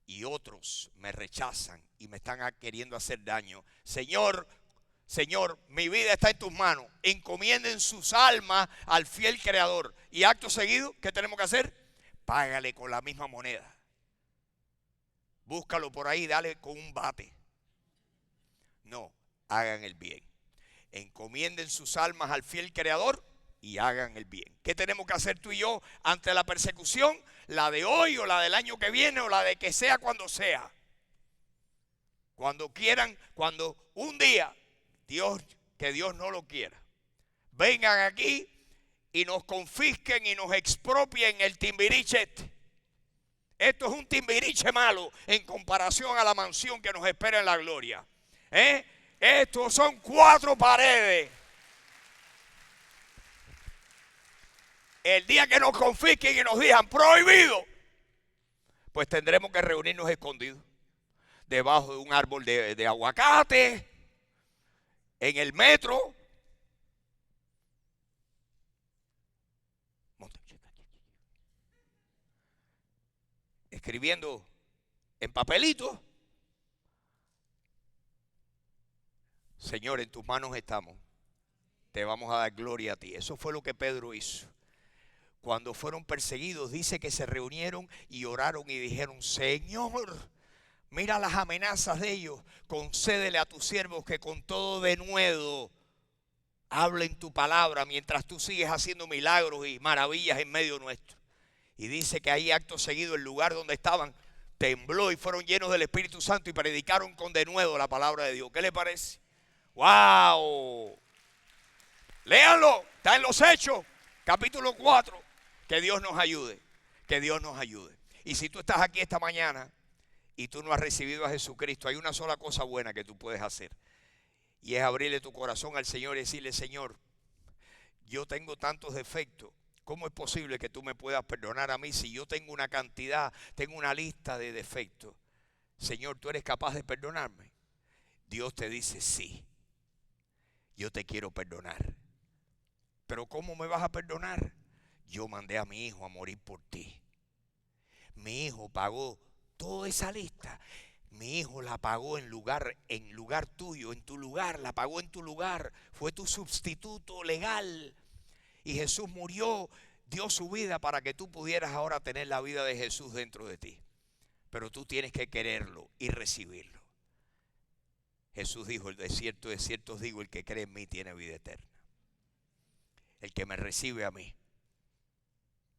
Y otros me rechazan y me están queriendo hacer daño. Señor, mi vida está en tus manos. Encomienden sus almas al fiel Creador. Y acto seguido, ¿qué tenemos que hacer? Págale con la misma moneda. Búscalo por ahí, dale con un bate. No, hagan el bien. Encomienden sus almas al fiel Creador y hagan el bien. ¿Qué tenemos que hacer tú y yo ante la persecución? La de hoy o la del año que viene o la de que sea cuando sea. Cuando quieran, cuando un día, que Dios no lo quiera, vengan aquí y nos confisquen y nos expropien el timbiriche este. Esto es un timbiriche malo en comparación a la mansión que nos espera en la gloria. Estos son 4 paredes. El día que nos confisquen y nos digan prohibido, pues tendremos que reunirnos escondidos debajo de un árbol de aguacate, en el metro. Escribiendo en papelitos. Señor, en tus manos estamos. Te vamos a dar gloria a ti. Eso fue lo que Pedro hizo. Cuando fueron perseguidos, dice que se reunieron y oraron y dijeron: Señor, mira las amenazas de ellos. Concédele a tus siervos que con todo denuedo hablen tu palabra mientras tú sigues haciendo milagros y maravillas en medio nuestro. Y dice que ahí acto seguido el lugar donde estaban tembló y fueron llenos del Espíritu Santo y predicaron con denuedo la palabra de Dios. ¿Qué le parece? ¡Wow! Léanlo, está en los Hechos, capítulo 4. Que Dios nos ayude, que Dios nos ayude. Y si tú estás aquí esta mañana y tú no has recibido a Jesucristo, hay una sola cosa buena que tú puedes hacer. Y es abrirle tu corazón al Señor y decirle: Señor, yo tengo tantos defectos. ¿Cómo es posible que tú me puedas perdonar a mí si yo tengo tengo una lista de defectos? Señor, ¿tú eres capaz de perdonarme? Dios te dice: sí, yo te quiero perdonar. ¿Pero cómo me vas a perdonar? Yo mandé a mi hijo a morir por ti. Mi hijo pagó toda esa lista. Mi hijo la pagó en lugar tuyo, en tu lugar, la pagó en tu lugar. Fue tu sustituto legal. Y Jesús murió, dio su vida para que tú pudieras ahora tener la vida de Jesús dentro de ti. Pero tú tienes que quererlo y recibirlo. Jesús dijo: de cierto os digo, el que cree en mí tiene vida eterna. El que me recibe a mí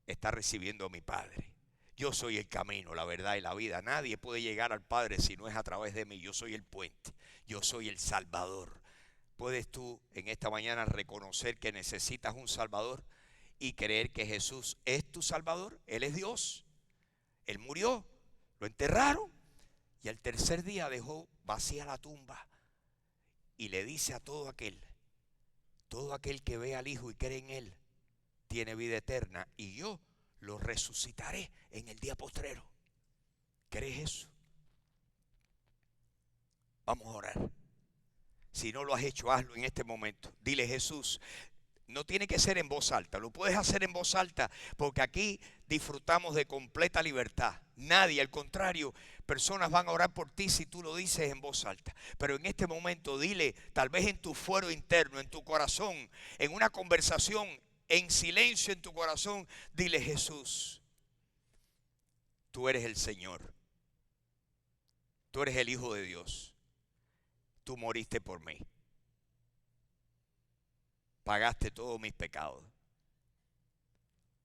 está recibiendo a mi Padre. Yo soy el camino, la verdad y la vida. Nadie puede llegar al Padre si no es a través de mí. Yo soy el puente, yo soy el Salvador. ¿Puedes tú en esta mañana reconocer que necesitas un Salvador y creer que Jesús es tu Salvador? Él es Dios. Él murió, lo enterraron y al tercer día dejó vacía la tumba. Y le dice a todo aquel que ve al Hijo y cree en Él, tiene vida eterna, y yo lo resucitaré en el día postrero. ¿Crees eso? Vamos a orar. Si no lo has hecho, hazlo en este momento. Dile: Jesús. No tiene que ser en voz alta, lo puedes hacer en voz alta, porque aquí disfrutamos de completa libertad. Nadie, al contrario, personas van a orar por ti si tú lo dices en voz alta. Pero en este momento dile, tal vez en tu fuero interno, en tu corazón, en una conversación, en silencio en tu corazón, dile: Jesús, tú eres el Señor, tú eres el Hijo de Dios, tú moriste por mí. Pagaste todos mis pecados.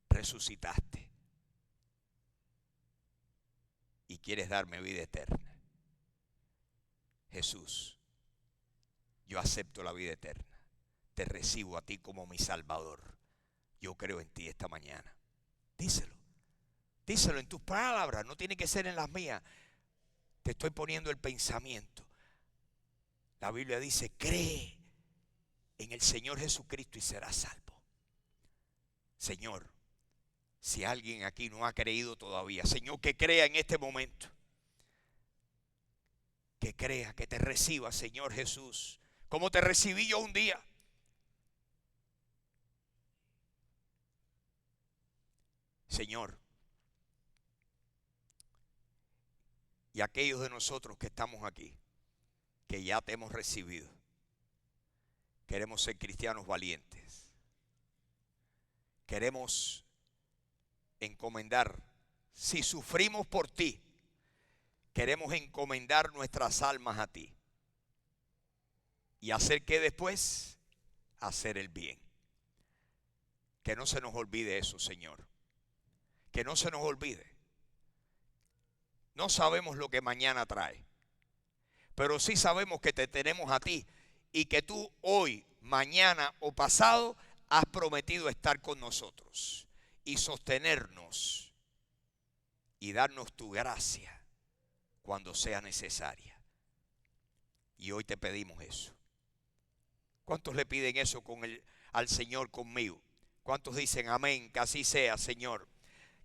Resucitaste. y quieres darme vida eterna. Jesús, yo acepto la vida eterna. Te recibo a ti como mi Salvador. Yo creo en ti esta mañana. Díselo. Díselo en tus palabras, no tiene que ser en las mías. Te estoy poniendo el pensamiento. La Biblia dice, cree en el Señor Jesucristo y serás salvo. Señor, si alguien aquí no ha creído todavía, Señor, que crea en este momento. Que crea, que te reciba, Señor Jesús, como te recibí yo un día. Señor, y aquellos de nosotros que estamos aquí, que ya te hemos recibido, queremos ser cristianos valientes. Queremos encomendar, si sufrimos por ti, queremos encomendar nuestras almas a ti. ¿Y hacer qué después? Hacer el bien. Que no se nos olvide eso, Señor. Que no se nos olvide. No sabemos lo que mañana trae, pero sí sabemos que te tenemos a ti y que tú hoy, mañana o pasado has prometido estar con nosotros y sostenernos y darnos tu gracia cuando sea necesaria. Y hoy te pedimos eso. ¿Cuántos le piden eso al Señor conmigo? ¿Cuántos dicen amén? Que así sea, Señor.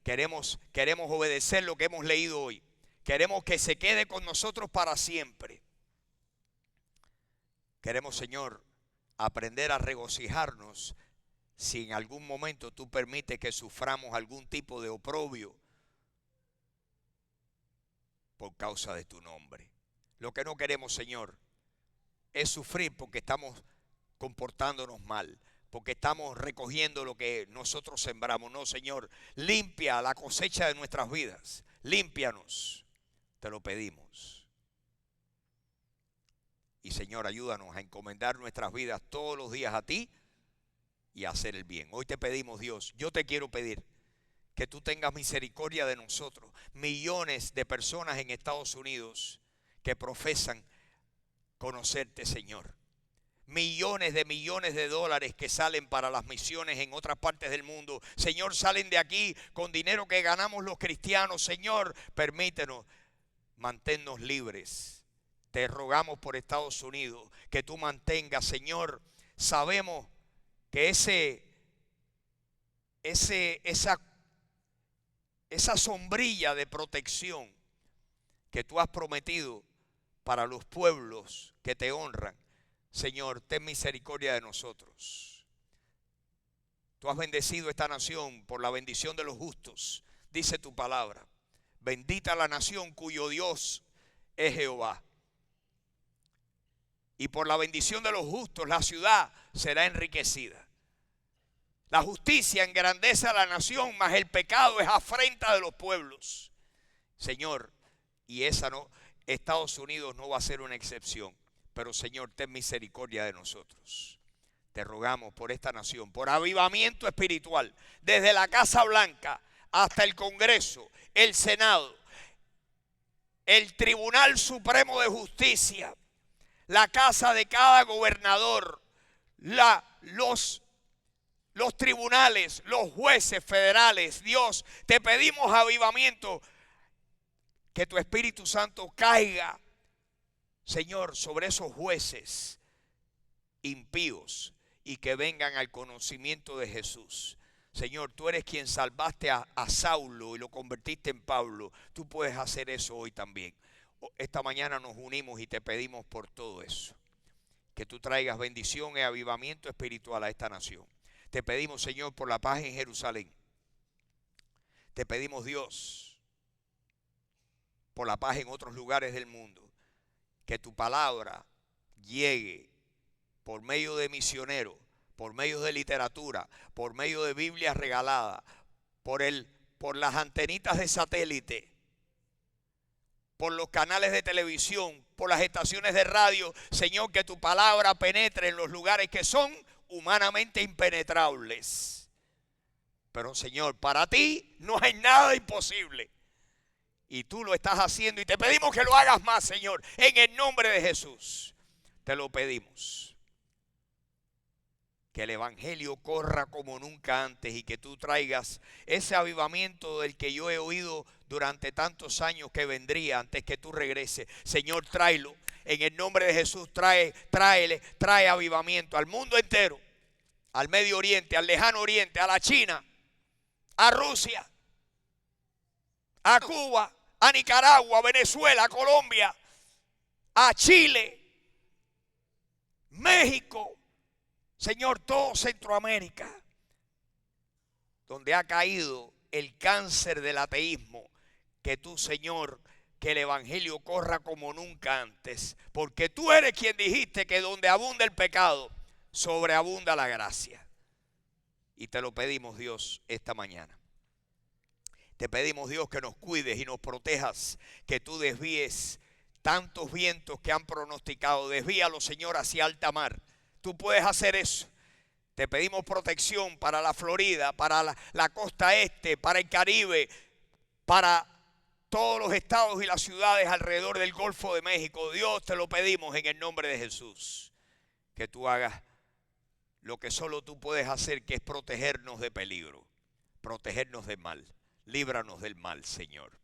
Queremos obedecer lo que hemos leído hoy. Queremos que se quede con nosotros para siempre. Queremos, Señor, aprender a regocijarnos si en algún momento tú permites que suframos algún tipo de oprobio por causa de tu nombre. Lo que no queremos, Señor, es sufrir porque estamos comportándonos mal, porque estamos recogiendo lo que nosotros sembramos. No, Señor, limpia la cosecha de nuestras vidas. Límpianos. Te lo pedimos. Y Señor, ayúdanos a encomendar nuestras vidas todos los días a ti y a hacer el bien. Hoy te pedimos, Dios, yo te quiero pedir que tú tengas misericordia de nosotros. Millones de personas en Estados Unidos que profesan conocerte, Señor. Millones de dólares que salen para las misiones en otras partes del mundo. Señor, salen de aquí con dinero que ganamos los cristianos. Señor, permítenos. Manténnos libres. Te rogamos por Estados Unidos que tú mantengas, Señor. Sabemos que esa sombrilla de protección que tú has prometido para los pueblos que te honran, Señor, ten misericordia de nosotros. Tú has bendecido esta nación por la bendición de los justos, dice tu palabra. Bendita la nación cuyo Dios es Jehová. Y por la bendición de los justos la ciudad será enriquecida. La justicia engrandece a la nación, mas el pecado es afrenta de los pueblos. Señor, y Estados Unidos no va a ser una excepción. Pero Señor, ten misericordia de nosotros. Te rogamos por esta nación, por avivamiento espiritual, desde la Casa Blanca hasta el Congreso, el Senado, el Tribunal Supremo de Justicia, la casa de cada gobernador, los tribunales, los jueces federales. Dios, te pedimos avivamiento, que tu Espíritu Santo caiga, Señor, sobre esos jueces impíos y que vengan al conocimiento de Jesús. Señor, tú eres quien salvaste a Saulo y lo convertiste en Pablo. Tú puedes hacer eso hoy también. Esta mañana nos unimos y te pedimos por todo eso. Que tú traigas bendición y avivamiento espiritual a esta nación. Te pedimos, Señor, por la paz en Jerusalén. Te pedimos, Dios, por la paz en otros lugares del mundo. Que tu palabra llegue por medio de misioneros, por medio de literatura, por medio de Biblias regaladas, por las antenitas de satélite, por los canales de televisión, por las estaciones de radio. Señor, que tu palabra penetre en los lugares que son humanamente impenetrables. Pero Señor, para ti no hay nada imposible. Y tú lo estás haciendo y te pedimos que lo hagas más, Señor. En el nombre de Jesús te lo pedimos. Que el evangelio corra como nunca antes y que tú traigas ese avivamiento del que yo he oído durante tantos años que vendría antes que tú regreses. Señor, tráelo. En el nombre de Jesús, trae avivamiento al mundo entero, al Medio Oriente, al Lejano Oriente, a la China, a Rusia, a Cuba, a Nicaragua, a Venezuela, a Colombia, a Chile, México, Señor, todo Centroamérica, donde ha caído el cáncer del ateísmo. Que tú, Señor, que el evangelio corra como nunca antes, porque tú eres quien dijiste que donde abunda el pecado, sobreabunda la gracia. Y te lo pedimos, Dios, esta mañana. Te pedimos, Dios, que nos cuides y nos protejas, que tú desvíes tantos vientos que han pronosticado. Desvíalos, Señor, hacia alta mar. Tú puedes hacer eso. Te pedimos protección para la Florida, para la costa este, para el Caribe, para todos los estados y las ciudades alrededor del Golfo de México. Dios, te lo pedimos en el nombre de Jesús. Que tú hagas lo que solo tú puedes hacer, que es protegernos de peligro, protegernos del mal. Líbranos del mal, Señor.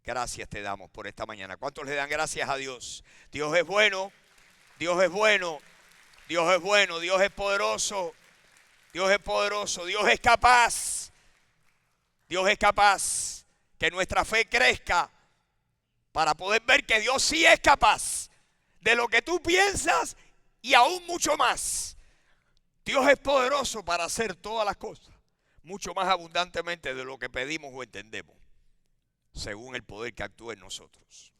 Gracias te damos por esta mañana. ¿Cuántos le dan gracias a Dios? Dios es bueno, Dios es bueno, Dios es bueno, Dios es poderoso, Dios es poderoso, Dios es capaz. Dios es capaz. Que nuestra fe crezca para poder ver que Dios sí es capaz de lo que tú piensas y aún mucho más. Dios es poderoso para hacer todas las cosas mucho más abundantemente de lo que pedimos o entendemos, según el poder que actúa en nosotros.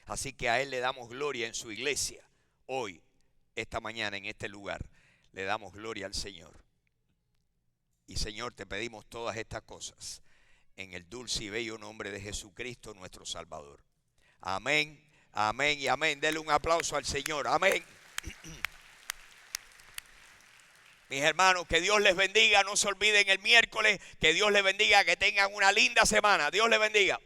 Así que a Él le damos gloria en su iglesia. Hoy, esta mañana, en este lugar, le damos gloria al Señor. Y Señor, te pedimos todas estas cosas en el dulce y bello nombre de Jesucristo, nuestro Salvador. Amén, amén y amén. Denle un aplauso al Señor. Amén. Mis hermanos, que Dios les bendiga. No se olviden el miércoles. Que Dios les bendiga. Que tengan una linda semana. Dios les bendiga.